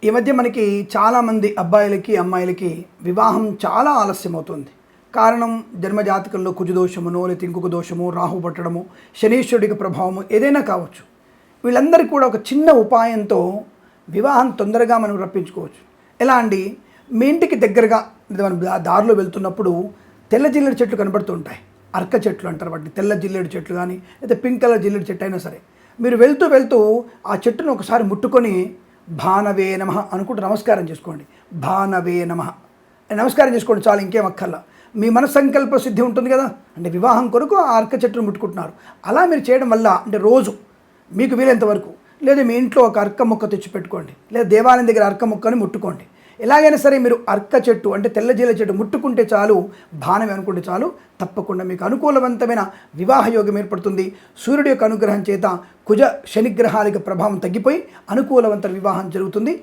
ఈ మధ్య మనకి చాలామంది అబ్బాయిలకి అమ్మాయిలకి వివాహం చాలా ఆలస్యం అవుతుంది. కారణం జన్మజాతకంలో కుజదోషమునో లేకపోతే ఇంకొక దోషము, రాహు పట్టడము, శనీశ్వరుడికి ప్రభావము ఏదైనా కావచ్చు. వీళ్ళందరికీ కూడా ఒక చిన్న ఉపాయంతో వివాహం తొందరగా మనం రప్పించుకోవచ్చు. ఎలా అండి, మీ ఇంటికి దగ్గరగా మనం దారిలో వెళ్తున్నప్పుడు తెల్ల జిల్లేడు చెట్లు కనబడుతూ ఉంటాయి. అర్క చెట్లు అంటారు వాటిని. తెల్ల జిల్లేడు చెట్లు కానీ లేదా పింక్ కలర్ జిల్లేడు చెట్టు అయినా సరే, మీరు వెళ్తూ వెళ్తూ ఆ చెట్టును ఒకసారి ముట్టుకొని భానవే నమః అనుకుంటూ నమస్కారం చేసుకోండి. భానవే నమః నమస్కారం చేసుకోండి, చాలు, ఇంకేం అక్కర్లా. మీ మన సంకల్ప సిద్ధి ఉంటుంది కదా, అంటే వివాహం కొరకు ఆ అర్క చెట్టును ముట్టుకుంటున్నారు. అలా మీరు చేయడం వల్ల అంటే రోజు మీకు వీలైనంత వరకు, లేదా మీ ఇంట్లో ఒక అర్క మొక్క తెచ్చి పెట్టుకోండి, లేదా దేవాలయం దగ్గర అర్క మొక్కని ముట్టుకోండి. ఎలాగైనా సరే మీరు అర్క చెట్టు అంటే తెల్ల జీల చెట్టు ముట్టుకుంటే చాలు, భానమే అనుకుంటే చాలు, తప్పకుండా మీకు అనుకూలవంతమైన వివాహ యోగం ఏర్పడుతుంది. సూర్యుడి యొక్క అనుగ్రహం చేత కుజ శనిగ్రహాలకు ప్రభావం తగ్గిపోయి అనుకూలవంత వివాహం జరుగుతుంది.